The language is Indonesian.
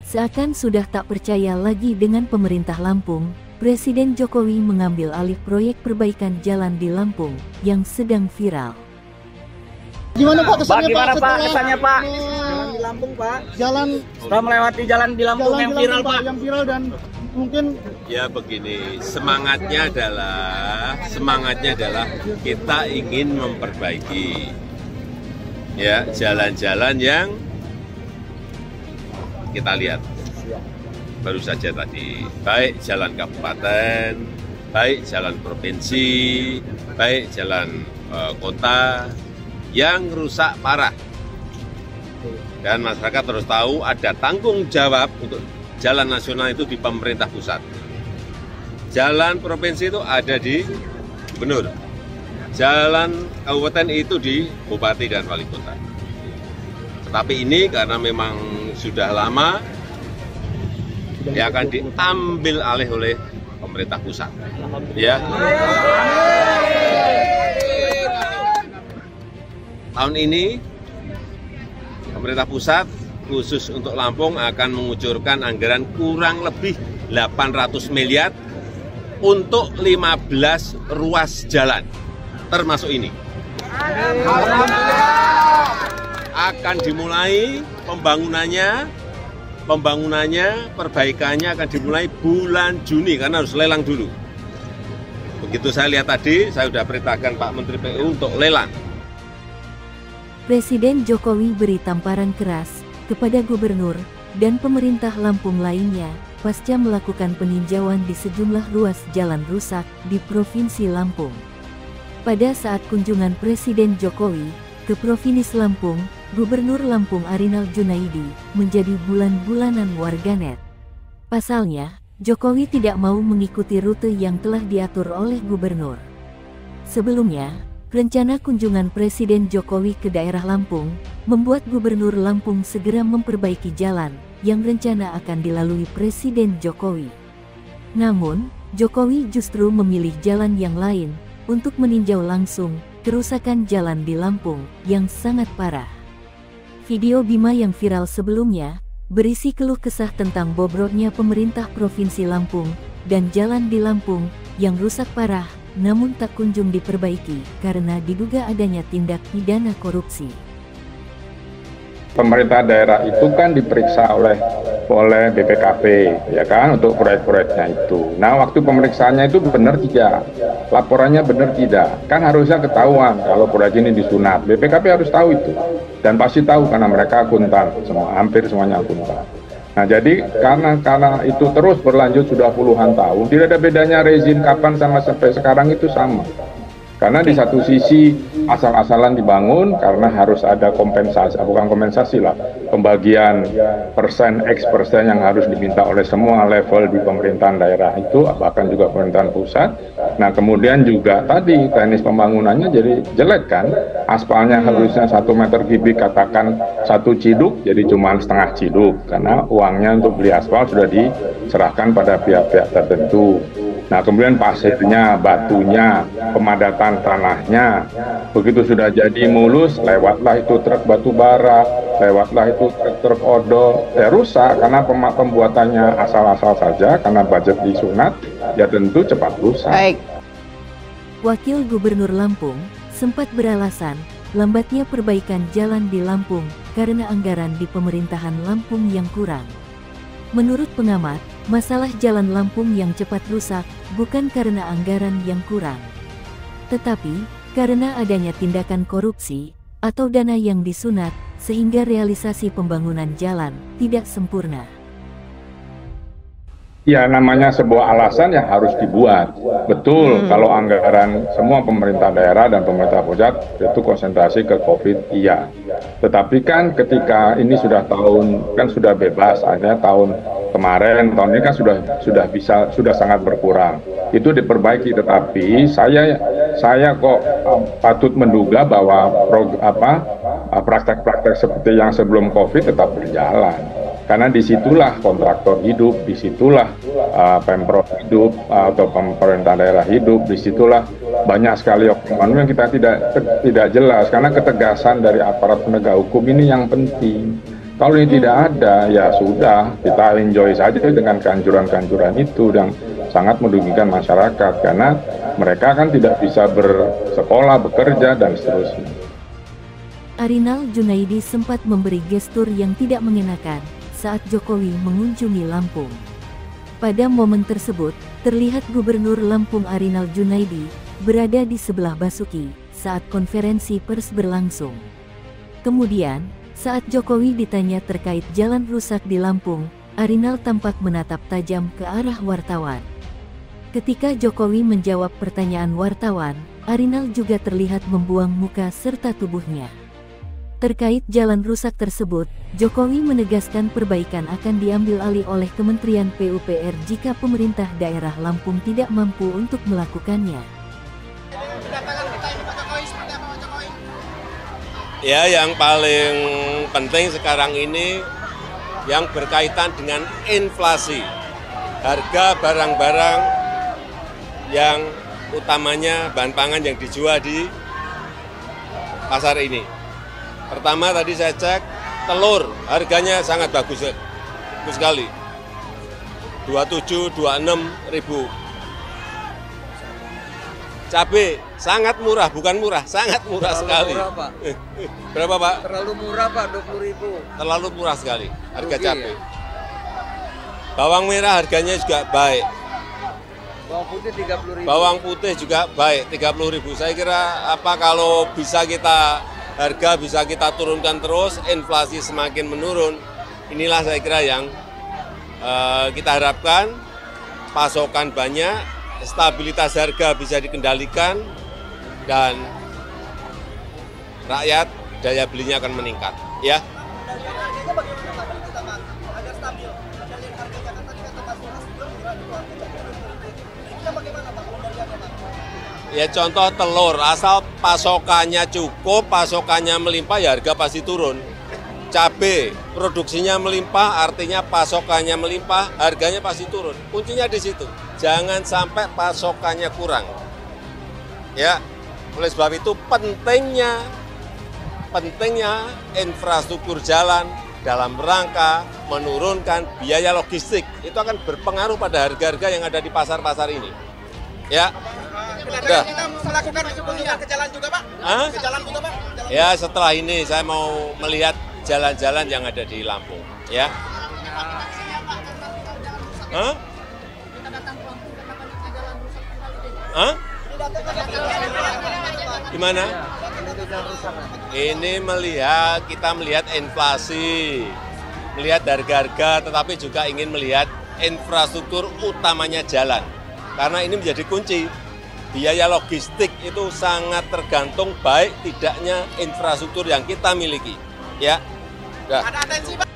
Seakan sudah tak percaya lagi dengan pemerintah Lampung, Presiden Jokowi mengambil alih proyek perbaikan jalan di Lampung yang sedang viral. Gimana Pak kesannya Gimana Pak? Pak kesannya Pak? Jalan Di Lampung Pak. Jalan Setelah melewati jalan di Lampung yang viral Pak. Yang viral dan mungkin ya begini, semangatnya adalah kita ingin memperbaiki ya jalan-jalan yang kita lihat baru saja tadi, baik jalan kabupaten, baik jalan provinsi, baik jalan kota yang rusak parah. Dan masyarakat harus tahu ada tanggung jawab untuk jalan nasional itu di pemerintah pusat. Jalan provinsi itu ada di gubernur. Jalan kabupaten itu di bupati dan wali kota. Tetapi ini karena memang sudah lama, dia akan diambil alih oleh pemerintah pusat. Ya. Tahun ini pemerintah pusat khusus untuk Lampung akan mengucurkan anggaran kurang lebih 800 miliar untuk 15 ruas jalan, termasuk ini. Akan dimulai pembangunannya, perbaikannya akan dimulai bulan Juni karena harus lelang dulu. Begitu saya lihat tadi, saya sudah perintahkan Pak Menteri PU untuk lelang. Presiden Jokowi beri tamparan keras kepada gubernur dan pemerintah Lampung lainnya pasca melakukan peninjauan di sejumlah ruas jalan rusak di Provinsi Lampung. Pada saat kunjungan Presiden Jokowi ke Provinsi Lampung, Gubernur Lampung Arinal Junaidi menjadi bulan-bulanan warganet. Pasalnya, Jokowi tidak mau mengikuti rute yang telah diatur oleh gubernur. Sebelumnya, rencana kunjungan Presiden Jokowi ke daerah Lampung membuat Gubernur Lampung segera memperbaiki jalan yang rencana akan dilalui Presiden Jokowi. Namun, Jokowi justru memilih jalan yang lain untuk meninjau langsung kerusakan jalan di Lampung yang sangat parah. Video Bima yang viral sebelumnya berisi keluh kesah tentang bobroknya pemerintah Provinsi Lampung dan jalan di Lampung yang rusak parah namun tak kunjung diperbaiki karena diduga adanya tindak pidana korupsi. Pemerintah daerah itu kan diperiksa oleh BPKP, ya kan, untuk proyek-proyeknya itu. Nah, waktu pemeriksaannya itu benar tidak, laporannya benar tidak, kan harusnya ketahuan kalau proyek ini disunat. BPKP harus tahu itu, dan pasti tahu karena mereka akuntan, hampir semuanya akuntan. Nah, jadi karena itu terus berlanjut sudah puluhan tahun, tidak ada bedanya rezim kapan sama sampai sekarang itu sama. Karena di satu sisi asal-asalan dibangun karena harus ada kompensasi, bukan kompensasi lah, pembagian persen, X persen yang harus diminta oleh semua level di pemerintahan daerah itu, bahkan juga pemerintahan pusat. Nah, kemudian juga tadi teknis pembangunannya jadi jelek kan, aspalnya harusnya 1 meter kubik katakan 1 ciduk, jadi cuma setengah ciduk, karena uangnya untuk beli aspal sudah diserahkan pada pihak-pihak tertentu. Nah, kemudian pasirnya, batunya, pemadatan tanahnya, begitu sudah jadi mulus, lewatlah itu truk batu bara, lewatlah itu truk odol, ya rusak karena pembuatannya asal-asal saja, karena budget disunat, ya tentu cepat rusak. Baik. Wakil Gubernur Lampung sempat beralasan lambatnya perbaikan jalan di Lampung karena anggaran di pemerintahan Lampung yang kurang. Menurut pengamat, masalah jalan Lampung yang cepat rusak bukan karena anggaran yang kurang, tetapi karena adanya tindakan korupsi atau dana yang disunat sehingga realisasi pembangunan jalan tidak sempurna. Ya, namanya sebuah alasan yang harus dibuat. Betul, kalau anggaran semua pemerintah daerah dan pemerintah pusat itu konsentrasi ke COVID, iya. Tetapi kan ketika ini sudah sudah bebas, akhirnya tahun ini kan sudah sangat berkurang. Itu diperbaiki, tetapi saya kok patut menduga bahwa praktek-praktek seperti yang sebelum COVID tetap berjalan. Karena disitulah kontraktor hidup, disitulah Pemprov hidup, atau pemerintah daerah hidup, disitulah banyak sekali oknum yang kita tidak jelas. Karena ketegasan dari aparat penegak hukum ini yang penting. Kalau ini tidak ada, ya sudah, kita enjoy saja dengan kehancuran-kehancuran itu yang sangat merugikan masyarakat, karena mereka kan tidak bisa bersekolah, bekerja, dan seterusnya. Arinal Junaidi sempat memberi gestur yang tidak mengenakan saat Jokowi mengunjungi Lampung. Pada momen tersebut, terlihat Gubernur Lampung Arinal Junaidi berada di sebelah Basuki saat konferensi pers berlangsung. Kemudian, saat Jokowi ditanya terkait jalan rusak di Lampung, Arinal tampak menatap tajam ke arah wartawan. Ketika Jokowi menjawab pertanyaan wartawan, Arinal juga terlihat membuang muka serta tubuhnya. Terkait jalan rusak tersebut, Jokowi menegaskan perbaikan akan diambil alih oleh Kementerian PUPR jika pemerintah daerah Lampung tidak mampu untuk melakukannya. Ya, yang paling penting sekarang ini yang berkaitan dengan inflasi. Harga barang-barang yang utamanya bahan pangan yang dijual di pasar ini. Pertama tadi saya cek, telur harganya sangat bagus sekali. 27, 26 ribu. Cabai sangat murah, bukan murah, sangat murah sekali. Murah, Pak. Berapa, Pak? Terlalu murah, Pak, 20.000. Terlalu murah sekali harga Rugi, cabai. ya? Bawang merah harganya juga baik. Bawang putih 30.000. Bawang putih juga baik, 30.000. Saya kira kalau bisa harga bisa kita turunkan terus, inflasi semakin menurun. Inilah saya kira yang kita harapkan, pasokan banyak, stabilitas harga bisa dikendalikan, dan rakyat daya belinya akan meningkat. Ya. Ya contoh telur, asal pasokannya cukup, pasokannya melimpah, ya harga pasti turun. Cabai, produksinya melimpah, artinya pasokannya melimpah, harganya pasti turun. Kuncinya di situ, jangan sampai pasokannya kurang. Ya, oleh sebab itu pentingnya infrastruktur jalan dalam rangka menurunkan biaya logistik. Itu akan berpengaruh pada harga-harga yang ada di pasar-pasar ini. Ya. Udah. Kita melakukan kunjungan ke jalan juga, Pak? Hah? Ke jalan juga, Pak? Ya, setelah ini saya mau melihat jalan-jalan yang ada di Lampung, ya. Hah? Hah? Gimana? Ini kita melihat inflasi, melihat harga-harga, tetapi juga ingin melihat infrastruktur utamanya jalan. Karena ini menjadi kunci. Biaya logistik itu sangat tergantung baik tidaknya infrastruktur yang kita miliki. Ya. Udah. Ada atensi, Pak.